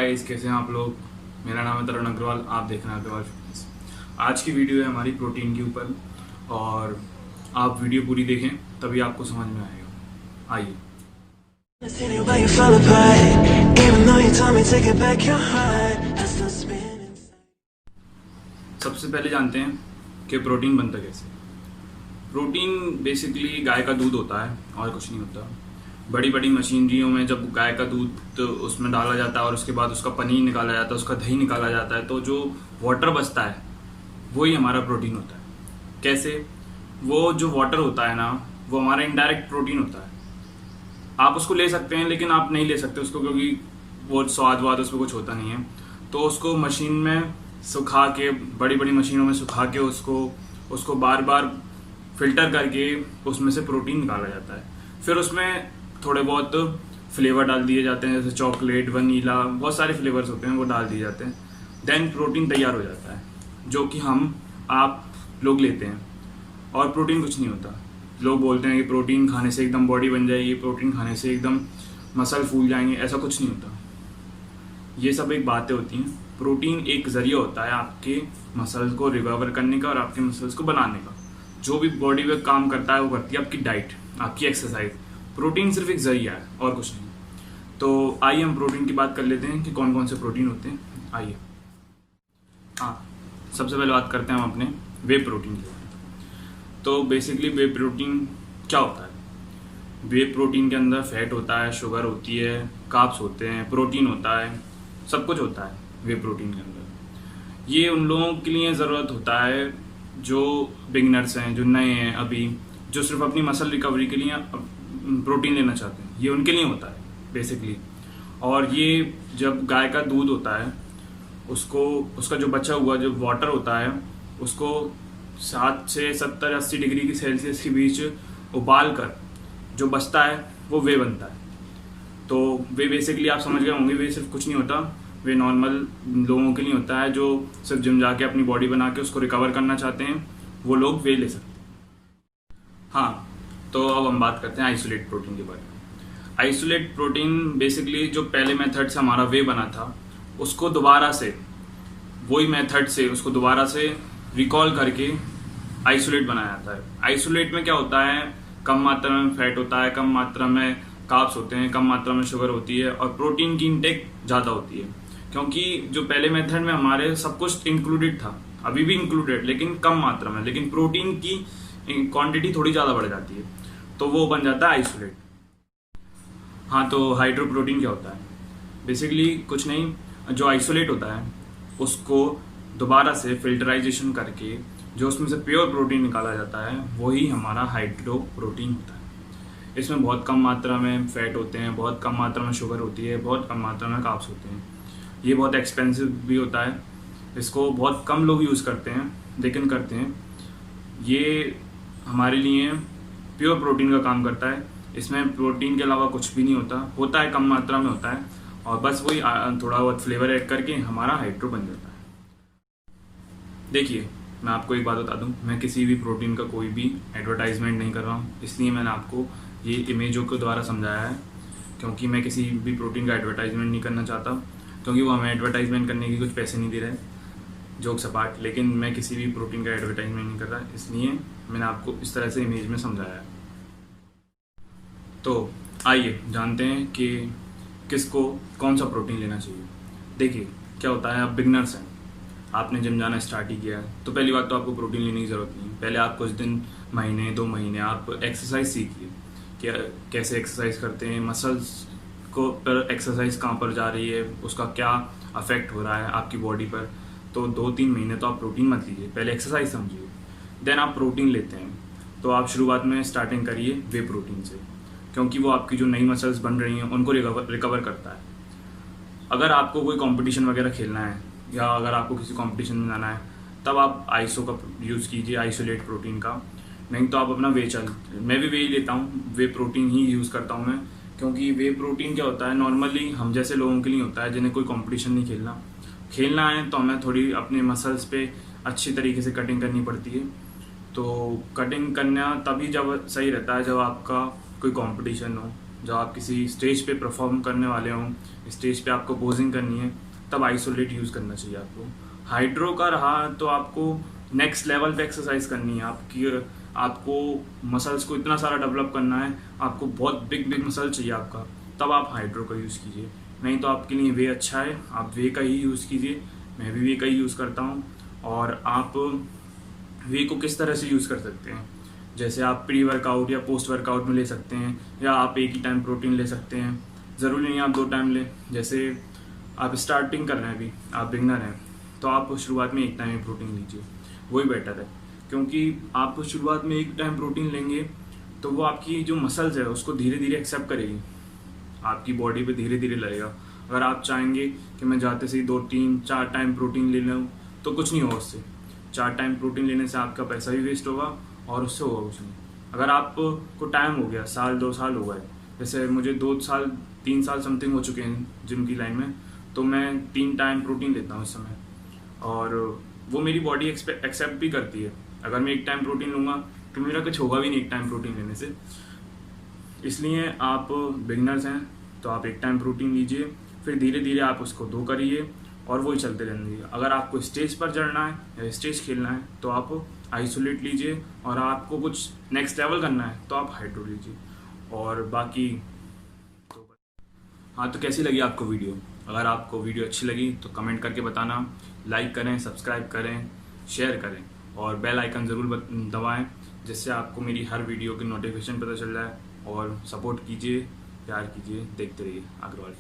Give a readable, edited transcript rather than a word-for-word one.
Guys, कैसे हैं आप लोग। मेरा नाम है तरुण अग्रवाल, आप देख रहे हैं अग्रवाल फिटनेस। आज की वीडियो है हमारी प्रोटीन के ऊपर और आप वीडियो पूरी देखें तभी आपको समझ में आएगा। आइए। सबसे पहले जानते हैं कि प्रोटीन बनता कैसे। प्रोटीन बेसिकली गाय का दूध होता है और कुछ नहीं होता। बड़ी बड़ी मशीनरियों में जब गाय का दूध तो उसमें डाला जाता है और उसके बाद उसका पनीर निकाला जाता है, उसका दही निकाला जाता है, तो जो वाटर बचता है वही हमारा प्रोटीन होता है। कैसे? वो जो वाटर होता है ना, वो हमारा इनडायरेक्ट प्रोटीन होता है। आप उसको ले सकते हैं लेकिन आप नहीं ले सकते उसको, क्योंकि वो स्वाद वाद उसमें कुछ होता नहीं है। तो उसको मशीन में सुखा के, बड़ी बड़ी मशीनों में सुखा के उसको बार बार फिल्टर करके उसमें से प्रोटीन निकाला जाता है। फिर उसमें थोड़े बहुत फ्लेवर डाल दिए जाते हैं, जैसे चॉकलेट, वनीला, बहुत सारे फ्लेवर्स होते हैं, वो डाल दिए जाते हैं। देन प्रोटीन तैयार हो जाता है, जो कि आप लोग लेते हैं। और प्रोटीन कुछ नहीं होता। लोग बोलते हैं कि प्रोटीन खाने से एकदम बॉडी बन जाएगी, प्रोटीन खाने से एकदम मसल फूल जाएंगे, ऐसा कुछ नहीं होता। ये सब एक बातें होती हैं। प्रोटीन एक जरिया होता है आपके मसल्स को रिकवर करने का और आपके मसल्स को बनाने का। जो भी बॉडी में काम करता है वो करती है आपकी डाइट, आपकी एक्सरसाइज। प्रोटीन सिर्फ एक जरिया है और कुछ नहीं। तो आइए हम प्रोटीन की बात कर लेते हैं कि कौन कौन से प्रोटीन होते हैं। आइए। हाँ, सबसे पहले बात करते हैं हम अपने वे प्रोटीन के बारे में। तो बेसिकली वे प्रोटीन क्या होता है? वे प्रोटीन के अंदर फैट होता है, शुगर होती है, कार्ब्स होते हैं, प्रोटीन होता है, सब कुछ होता है वे प्रोटीन के अंदर। ये उन लोगों के लिए ज़रूरत होता है जो बिगिनर्स हैं, जो नए हैं अभी, जो सिर्फ अपनी मसल रिकवरी के लिए प्रोटीन लेना चाहते हैं। ये उनके लिए होता है बेसिकली। और ये जब गाय का दूध होता है, उसका जो बचा हुआ जो वाटर होता है, उसको 7 से 70-80 डिग्री की सेल्सियस के बीच उबाल कर जो बचता है वो वे बनता है। तो वे बेसिकली आप समझ गए होंगे, वे सिर्फ कुछ नहीं होता। वे नॉर्मल लोगों के लिए होता है जो सिर्फ जिम जाके अपनी बॉडी बना के उसको रिकवर करना चाहते हैं, वो लोग वे ले सकते हैं। हाँ, तो अब हम बात करते हैं आइसोलेट प्रोटीन के बारे में। आइसोलेट प्रोटीन बेसिकली जो पहले मेथड से हमारा वे बना था, उसको दोबारा से वही मेथड से उसको दोबारा से रिकॉल करके आइसोलेट बनाया जाता है। आइसोलेट में क्या होता है? कम मात्रा में फैट होता है, कम मात्रा में कार्ब्स होते हैं, कम मात्रा में शुगर होती है और प्रोटीन की इंटेक ज़्यादा होती है। क्योंकि जो पहले मेथड में हमारे सब कुछ इंक्लूडेड था, अभी भी इंक्लूडेड, लेकिन कम मात्रा में, लेकिन प्रोटीन की क्वांटिटी थोड़ी ज़्यादा बढ़ जाती है, तो वो बन जाता है आइसोलेट। हाँ, तो हाइड्रोप्रोटीन क्या होता है? बेसिकली कुछ नहीं, जो आइसोलेट होता है उसको दोबारा से फिल्टराइजेशन करके जो उसमें से प्योर प्रोटीन निकाला जाता है, वही हमारा हाइड्रोप्रोटीन होता है। इसमें बहुत कम मात्रा में फैट होते हैं, बहुत कम मात्रा में शुगर होती है, बहुत कम मात्रा में कार्ब्स होते हैं। ये बहुत एक्सपेंसिव भी होता है, इसको बहुत कम लोग यूज़ करते हैं, लेकिन करते हैं। ये हमारे लिए प्योर प्रोटीन का काम करता है। इसमें प्रोटीन के अलावा कुछ भी नहीं होता है कम मात्रा में होता है, और बस वही थोड़ा बहुत फ्लेवर ऐड करके हमारा हाइड्रो बन जाता है। देखिए, मैं आपको एक बात बता दूं, मैं किसी भी प्रोटीन का कोई भी एडवर्टाइजमेंट नहीं कर रहा हूं, इसलिए मैंने आपको ये इमेजों के द्वारा समझाया है, क्योंकि मैं किसी भी प्रोटीन का एडवर्टाइजमेंट नहीं करना चाहता, क्योंकि वो हमें एडवर्टाइजमेंट करने की कुछ पैसे नहीं दे रहे, जोक्स अपार्ट। लेकिन मैं किसी भी प्रोटीन का एडवर्टाइजमेंट नहीं कर रहा, इसलिए मैंने आपको इस तरह से इमेज में समझाया है। तो आइए जानते हैं कि किसको कौन सा प्रोटीन लेना चाहिए। देखिए, क्या होता है, आप बिगनर्स हैं, आपने जिम जाना स्टार्ट ही किया है, तो पहली बात तो आपको प्रोटीन लेने की ज़रूरत नहीं है। पहले आप कुछ दिन, महीने, 2 महीने आप एक्सरसाइज सीखिए, क्या कैसे एक्सरसाइज करते हैं, मसल्स को पर एक्सरसाइज कहाँ पर जा रही है, उसका क्या अफेक्ट हो रहा है आपकी बॉडी पर। तो 2-3 महीने तो आप प्रोटीन मत लीजिए, पहले एक्सरसाइज समझिए, देन आप प्रोटीन लेते हैं। तो आप शुरुआत में स्टार्टिंग करिए वे प्रोटीन से, क्योंकि वो आपकी जो नई मसल्स बन रही हैं उनको रिकवर करता है। अगर आपको कोई कंपटीशन वगैरह खेलना है या अगर आपको किसी कंपटीशन में जाना है, तब आप आइसो का यूज़ कीजिए, आइसोलेट प्रोटीन का। नहीं तो आप अपना मैं भी वे ही लेता हूँ, वे प्रोटीन ही यूज़ करता हूँ मैं, क्योंकि वे प्रोटीन क्या होता है, नॉर्मली हम जैसे लोगों के लिए होता है जिन्हें कोई कंपटीशन नहीं खेलना है, तो हमें थोड़ी अपने मसल्स पे अच्छी तरीके से कटिंग करनी पड़ती है। तो कटिंग करना तभी जब सही रहता है जब आपका कोई कंपटीशन हो, जब आप किसी स्टेज पे परफॉर्म करने वाले हों, स्टेज पे आपको पोजिंग करनी है, तब आइसोलेट यूज़ करना चाहिए आपको। हाइड्रो का रहा तो आपको नेक्स्ट लेवल पे एक्सरसाइज करनी है, आपको मसल्स को इतना सारा डेवलप करना है, आपको बहुत बिग बिग मसल चाहिए आपका, तब आप हाइड्रो का यूज़ कीजिए। नहीं तो आपके लिए वे अच्छा है, आप वे का ही यूज़ कीजिए। मैं भी वे का ही यूज़ करता हूँ। और आप वे को किस तरह से यूज़ कर सकते हैं, जैसे आप प्री वर्कआउट या पोस्ट वर्कआउट में ले सकते हैं, या आप एक ही टाइम प्रोटीन ले सकते हैं। ज़रूरी नहीं आप 2 टाइम लें। जैसे आप स्टार्टिंग कर रहे हैं, अभी आप बिगनर हैं, तो आप शुरुआत में एक टाइम ही प्रोटीन लीजिए, वही बेटर है। क्योंकि आप शुरुआत में एक टाइम प्रोटीन लेंगे तो वो आपकी जो मसल्स है उसको धीरे धीरे एक्सेप्ट करेगी, आपकी बॉडी पे धीरे धीरे लगेगा। अगर आप चाहेंगे कि मैं जाते से ही 2 3 4 टाइम प्रोटीन ले लूँ, तो कुछ नहीं होगा उससे। 4 टाइम प्रोटीन लेने से आपका पैसा भी वेस्ट होगा और उससे होगा कुछ नहीं। अगर आपको टाइम हो गया, 1-2 साल हो गए, जैसे मुझे 2 साल 3 साल समथिंग हो चुके हैं जिम की लाइन में, तो मैं 3 टाइम प्रोटीन लेता हूँ इस समय, और वो मेरी बॉडी एक्सेप्ट भी करती है। अगर मैं एक टाइम प्रोटीन लूँगा तो मेरा कुछ होगा भी नहीं एक टाइम प्रोटीन लेने से। इसलिए आप बिगनर्स हैं तो आप एक टाइम प्रोटीन लीजिए, फिर धीरे धीरे आप उसको 2 करिए और वही चलते रहेंगे। अगर आपको स्टेज पर चढ़ना है या स्टेज खेलना है तो आप आइसोलेट लीजिए, और आपको कुछ नेक्स्ट लेवल करना है तो आप हाइड्रो लीजिए। और बाकी तो हाँ, तो कैसी लगी आपको वीडियो? अगर आपको वीडियो अच्छी लगी तो कमेंट करके बताना, लाइक करें, सब्सक्राइब करें, शेयर करें और बेल आइकन ज़रूर दबाएं, जिससे आपको मेरी हर वीडियो की नोटिफिकेशन पता चल जाए। और सपोर्ट कीजिए, प्यार कीजिए, देखते रहिए अग्रवाल।